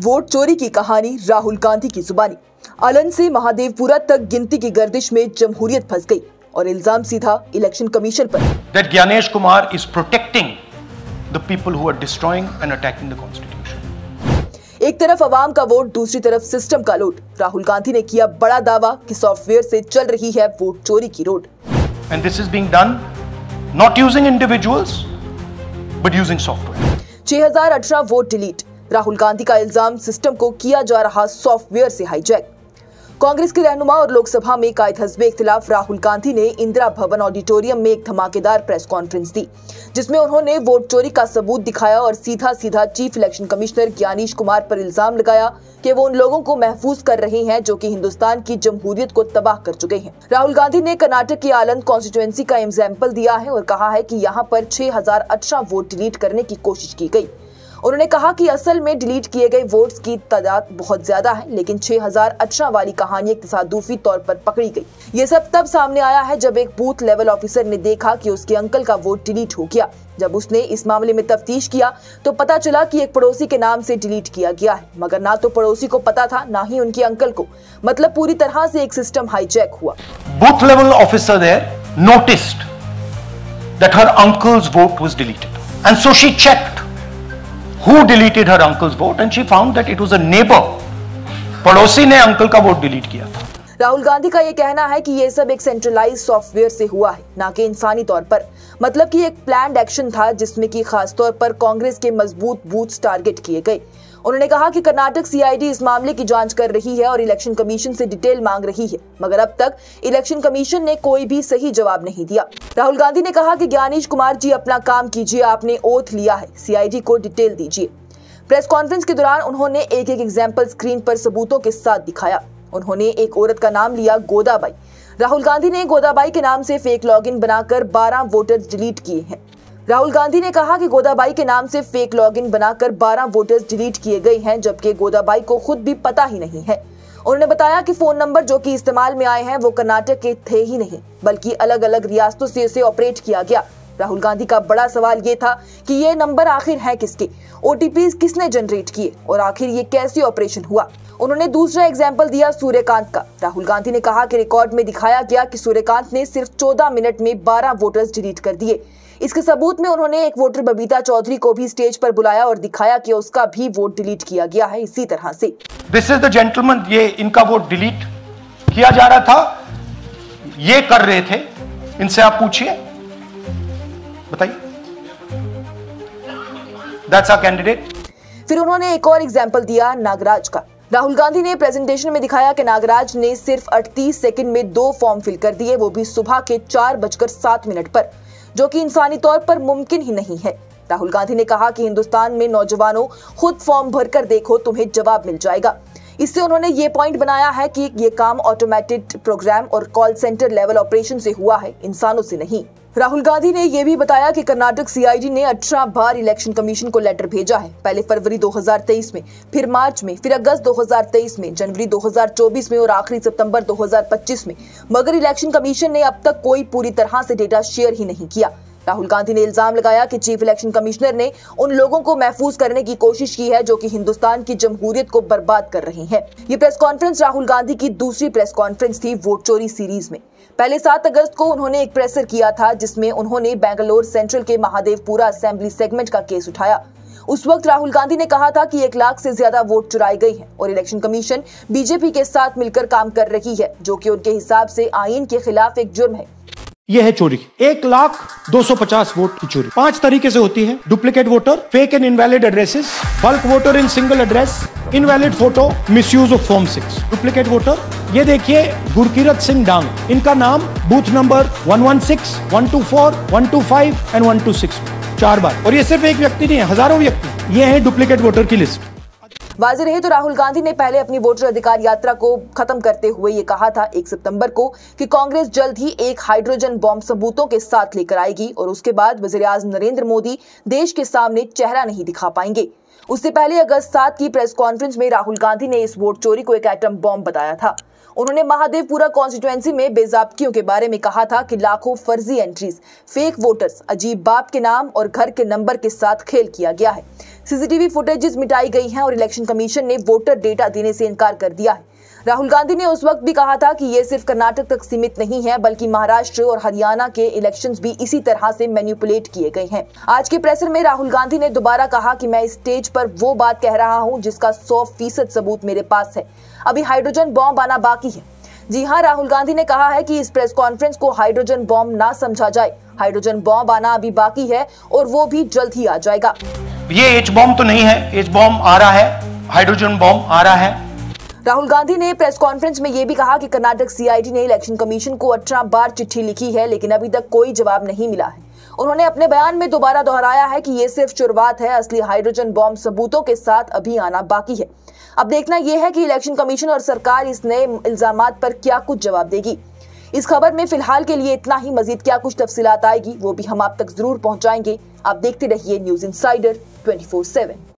Vote चोरी की कहानी राहुल गांधी की जुबानी। आलन से महादेवपुरा तक गिनती की गर्दिश में जमहूरियत फंस गई और इल्जाम सीधा इलेक्शन कमीशन पर। That Gyanesh Kumar is protecting the people who are destroying and attacking the constitution. एक तरफ अवाम का वोट, दूसरी तरफ सिस्टम का लोड। राहुल गांधी ने किया बड़ा दावा कि सॉफ्टवेयर से चल रही है वोट चोरी की road. And this is being done not using individuals but using software. 6018 vote delete. Rahul Gandhi का इल्जाम, सिस्टम को किया जा रहा सॉफ्टवेयर से हाईजैक। कांग्रेस के रहनुमा और लोकसभा में कायद हस्बे इख्तिलाफ राहुल गांधी ने इंदिरा भवन ऑडिटोरियम में एक धमाकेदार प्रेस कॉन्फ्रेंस दी, जिसमें उन्होंने वोट चोरी का सबूत दिखाया और सीधा सीधा chief election commissioner Gyanesh Kumar पर इल्जाम लगाया कि वो उन लोगों को महफूज कर रहे हैं जो कि हिंदुस्तान की जमहूरियत को तबाह कर चुके हैं। राहुल गांधी ने कर्नाटक की आलंद कॉन्स्टिट्यूएंसी का एग्जाम्पल दिया है और कहा है कि यहाँ पर 6018 वोट डिलीट करने की कोशिश की गई। उन्होंने कहा कि असल में डिलीट किए गए वोट्स की तादाद बहुत ज्यादा है, लेकिन 6018 वाली कहानी एक तसादुफी तौर पर पकड़ी गई। ये सब तब सामने आया है जब एक बूथ लेवल ऑफिसर ने देखा कि उसके अंकल का वोट डिलीट हो गया। जब उसने इस मामले में तफ्तीश किया तो पता चला कि एक पड़ोसी के नाम से डिलीट किया गया है, मगर ना तो पड़ोसी को पता था, ना ही उनके अंकल को। मतलब पूरी तरह से एक सिस्टम हाईजैक हुआ। Booth level officer there noticed that her uncle's vote was deleted, and so she checked who deleted her uncle's vote and she found that it was a neighbor. पड़ोसी ने uncle का vote delete किया था। राहुल गांधी का ये कहना है कि ये सब एक सेंट्रलाइज सॉफ्टवेयर से हुआ है, ना कि इंसानी तौर पर। मतलब कि एक प्लान्ड एक्शन था जिसमें कि खास तौर पर कांग्रेस के मजबूत बूथ्स टारगेट किए गए। उन्होंने कहा कि कर्नाटक सीआईडी इस मामले की जांच कर रही है और इलेक्शन कमीशन से डिटेल मांग रही है, मगर अब तक इलेक्शन कमीशन ने कोई भी सही जवाब नहीं दिया। राहुल गांधी ने कहा कि ज्ञानेश कुमार जी अपना काम कीजिए, आपने ओथ लिया है, सीआईडी को डिटेल दीजिए। प्रेस कॉन्फ्रेंस के दौरान उन्होंने एक एक एग्जाम्पल स्क्रीन पर सबूतों के साथ दिखाया। उन्होंने एक औरत का नाम लिया, गोदाबाई। राहुल गांधी ने गोदाबाई के नाम से फेक लॉगिन बनाकर 12 वोटर्स डिलीट किए हैं। राहुल गांधी ने कहा कि गोदाबाई के नाम से फेक लॉगिन बनाकर 12 वोटर्स डिलीट किए गए हैं, जबकि गोदाबाई को खुद भी पता ही नहीं है। उन्होंने बताया कि फोन नंबर जो कि इस्तेमाल में आए हैं वो कर्नाटक के थे ही नहीं, बल्कि अलग अलग रियासतों से इसे ऑपरेट किया गया। राहुल गांधी का बड़ा सवाल ये था कि ये नंबर आखिर है किसके, ओटीपी किसने जनरेट किए और आखिर ये कैसे ऑपरेशन हुआ। उन्होंने दूसरा एग्जाम्पल दिया सूर्यकांत का। राहुल गांधी ने कहा कि रिकॉर्ड में दिखाया गया कि सूर्यकांत ने सिर्फ 14 मिनट में 12 वोटर्स डिलीट कर दिए। इसके सबूत में उन्होंने एक वोटर बबीता चौधरी को भी स्टेज पर बुलाया और दिखाया कि उसका भी वोट डिलीट किया गया है इसी तरह से। दिस इज द जेंटलमैन, ये इनका वोट डिलीट किया जा रहा था, ये कर रहे थे, इनसे आप पूछिए, बताइए। That's our candidate. फिर उन्होंने एक और एग्जाम्पल दिया नागराज का। राहुल गांधी ने प्रेजेंटेशन में दिखाया कि नागराज ने सिर्फ 38 सेकंड में 2 फॉर्म फिल कर दिए, वो भी सुबह के 4:07 पर, जो कि इंसानी तौर पर मुमकिन ही नहीं है। राहुल गांधी ने कहा कि हिंदुस्तान में नौजवानों, खुद फॉर्म भरकर देखो, तुम्हें जवाब मिल जाएगा। इससे उन्होंने ये पॉइंट बनाया है कि ये काम ऑटोमेटेड प्रोग्राम और कॉल सेंटर लेवल ऑपरेशन से हुआ है, इंसानों से नहीं। राहुल गांधी ने यह भी बताया कि कर्नाटक सीआईडी ने 18 बार इलेक्शन कमीशन को लेटर भेजा है, पहले फरवरी 2023 में, फिर मार्च में, फिर अगस्त 2023 में, जनवरी 2024 में और आखिरी सितंबर 2025 में, मगर इलेक्शन कमीशन ने अब तक कोई पूरी तरह से डेटा शेयर ही नहीं किया। राहुल गांधी ने इल्जाम लगाया कि चीफ इलेक्शन कमिश्नर ने उन लोगों को महफूज करने की कोशिश की है जो कि हिंदुस्तान की जमहूरियत को बर्बाद कर रहे हैं। ये प्रेस कॉन्फ्रेंस राहुल गांधी की दूसरी प्रेस कॉन्फ्रेंस थी वोट चोरी सीरीज में। पहले 7 अगस्त को उन्होंने एक प्रेसर किया था जिसमें उन्होंने बेंगलोर सेंट्रल के महादेवपुरा असेंबली सेगमेंट का केस उठाया। उस वक्त राहुल गांधी ने कहा था कि 1 लाख से ज्यादा वोट चुराई गई हैं और इलेक्शन कमीशन बीजेपी के साथ मिलकर काम कर रही है, जो कि उनके हिसाब से आईन के खिलाफ एक जुर्म है। यह है चोरी। 1,250,000 वोट की चोरी 5 तरीके से होती है: duplicate voter, fake and invalid addresses, bulk voter in single address, invalid photo, misuse of form 6। Duplicate voter, ये देखिए गुरकीरत सिंह डांग, इनका नाम बूथ नंबर 116, 124, 125 एंड 126 4 बार, और ये सिर्फ एक व्यक्ति नहीं है, हजारों व्यक्ति। ये है डुप्लीकेट वोटर की लिस्ट। वाज़ेह रहे तो राहुल गांधी ने पहले अपनी वोटर अधिकार यात्रा को खत्म करते हुए ये कहा था 1 सितंबर को कि कांग्रेस जल्द ही एक हाइड्रोजन बॉम्ब सबूतों के साथ लेकर आएगी और उसके बाद वज़ीर-ए-आज़म नरेंद्र मोदी देश के सामने चेहरा नहीं दिखा पाएंगे। उससे पहले अगस्त 7 की प्रेस कॉन्फ्रेंस में राहुल गांधी ने इस वोट चोरी को एक एटम बॉम्ब बताया था। उन्होंने महादेवपुरा कॉन्स्टिट्यूएंसी में बेजाबकियों के बारे में कहा था कि लाखों फर्जी एंट्रीज, फेक वोटर्स, अजीब बाप के नाम और घर के नंबर के साथ खेल किया गया है। सीसीटीवी फुटेजेस मिटाई गई हैं और इलेक्शन कमीशन ने वोटर डेटा देने से इनकार कर दिया है। राहुल गांधी ने उस वक्त भी कहा था कि ये सिर्फ कर्नाटक तक सीमित नहीं है, बल्कि महाराष्ट्र और हरियाणा के इलेक्शंस भी इसी तरह से मैनिपुलेट किए गए हैं। आज के प्रेसर में राहुल गांधी ने दोबारा कहा कि मैं इस स्टेज पर वो बात कह रहा हूं जिसका 100% सबूत मेरे पास है। अभी हाइड्रोजन बॉम्ब आना बाकी है। जी हां, राहुल गांधी ने कहा है कि इस प्रेस कॉन्फ्रेंस को हाइड्रोजन बॉम्ब ना समझा जाए। हाइड्रोजन बॉम्ब आना अभी बाकी है और वो भी जल्द ही आ जाएगा। ये एच बॉम्ब तो नहीं है, एच बॉम्ब आ रहा है, हाइड्रोजन बॉम्ब आ रहा है। राहुल गांधी ने प्रेस कॉन्फ्रेंस में यह भी कहा कि कर्नाटक सीआईडी ने इलेक्शन कमीशन को 18 बार चिट्ठी लिखी है, लेकिन अभी तक कोई जवाब नहीं मिला है। उन्होंने अपने बयान में दोबारा दोहराया है कि ये सिर्फ शुरुआत है, असली हाइड्रोजन बॉम्ब सबूतों के साथ अभी आना बाकी है। अब देखना यह है कि इलेक्शन कमीशन और सरकार इस नए इल्जामात पर क्या कुछ जवाब देगी। इस खबर में फिलहाल के लिए इतना ही। मजीद क्या कुछ तफसीलात आएगी वो भी हम आप तक जरूर पहुंचाएंगे। आप देखते रहिए न्यूज़ इनसाइडर 24/7।